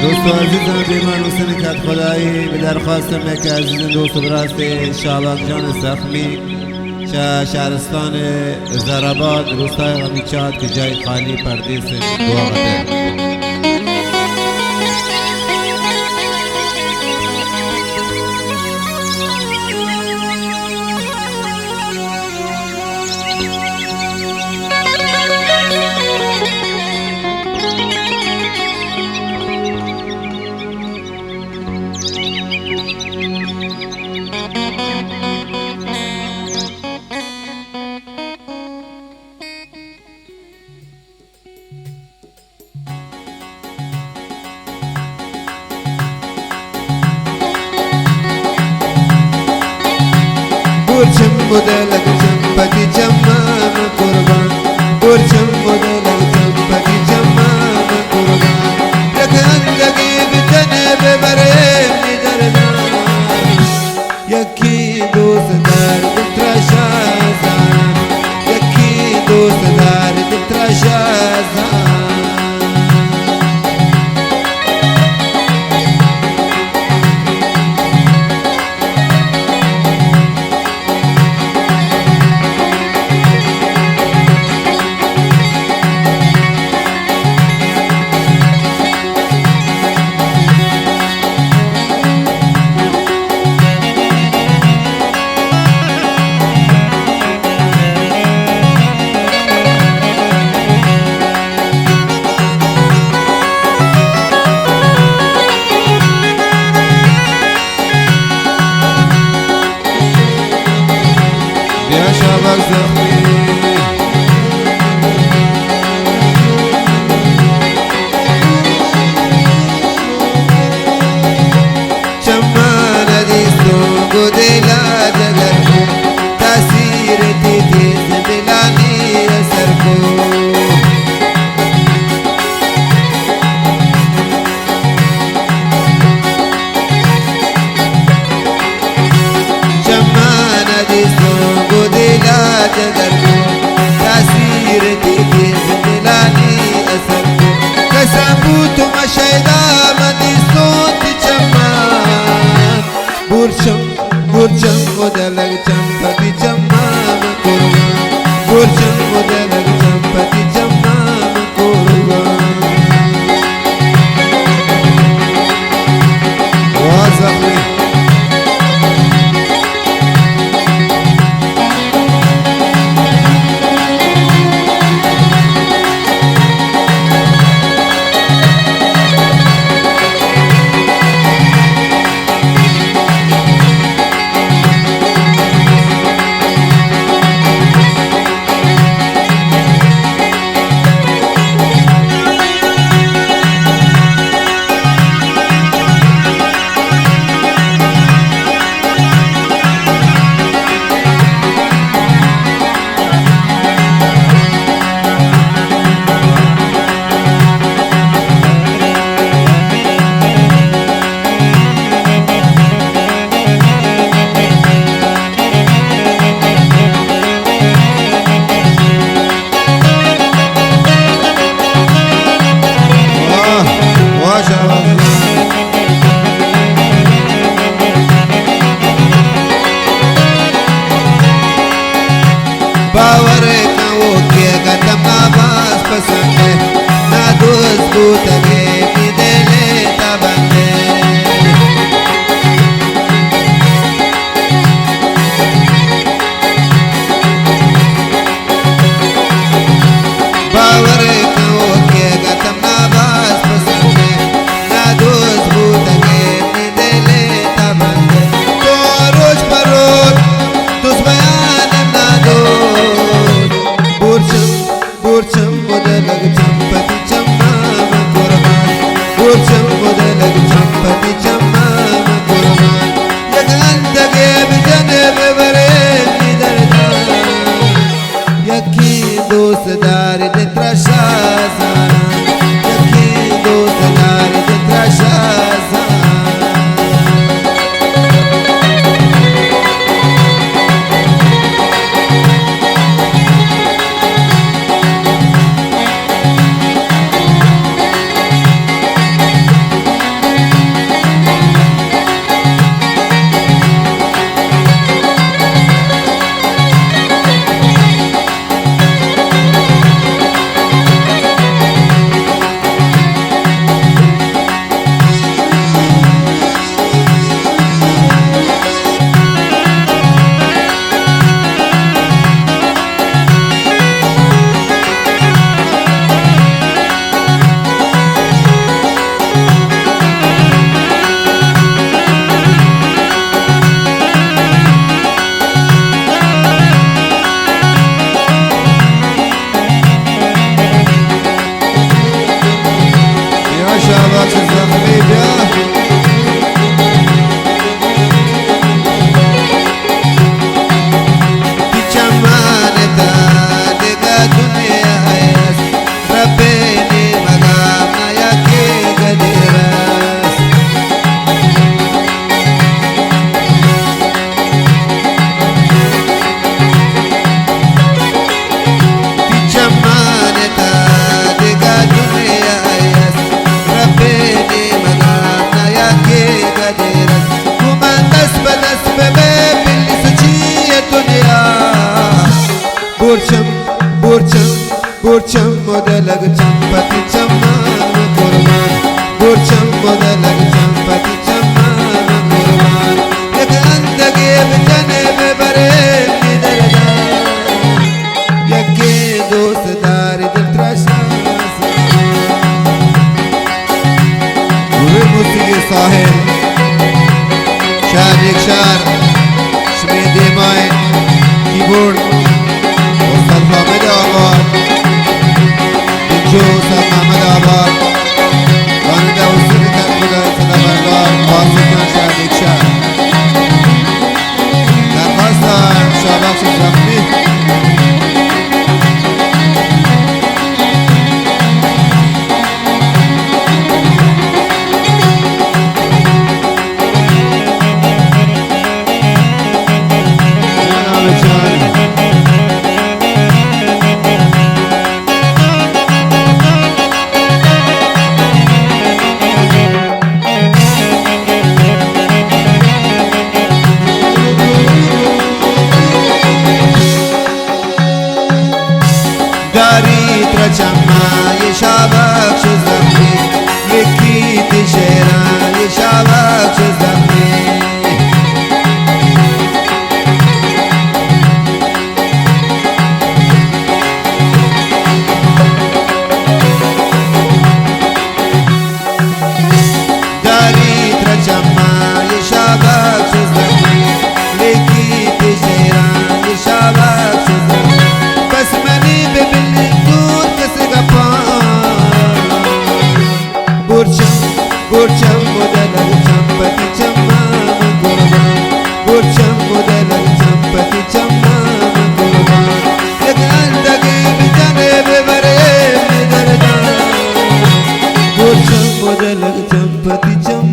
دوستو عزیزم بیمان حسین کت خدایی به درخواستم که عزیزم دوست براست شعبان جان سخمی شهرستان زراباد روستای غمیچات که جای خالی پردیس دعا غده برچم بدلک چمپتی جمام قربان برچم بدلک چمپتی جمام قربان لکندگی بتنه ببره میدردان یکی دوست دار دتراشازان یکی دوست دار دتراشازان يا شباب زخمي شمانة دي سوق ديلا دقركو تأثير تيتيز دلاني أسركو شمانة دي سوق ديلا دقركو تأثير تيتيز دلاني أسركو كسابوتو مشايدا مدي صوت شمان برچم مدلک چمپتی جمام قربان برچم مدلک چمپتی جمام قربان وازخی برچم مدلک چمپتی چمان قربان برچم مدلک چمپتی چمان قربان یک اندگی بجنه ببره میدردن یکی دوست داری دل ترشاز گروه موسیقی ساحل شهر یک شهر شمی دیمای کیبورد استاد حامد آباد دینجو استاد محمد آباد خواننده حسین کدخدای صدابردار قاسم جان شهر یک شهر درخواست دارم شاهبخش زخمی داری ترچما یه شبک چه زخمی یکی تیشیران یه شبک چه زخمی داری ترچما یه شبک چه زخمی یکی تیشیران یه شبک چه زخمی بس منی ببینی دور کسی گپان برچم مدلک چمپتی چمان قربان برچم مدلک چمپتی چمان قربان یک اندگی بجنه ببره میدردن برچم مدلک چمپتی چمان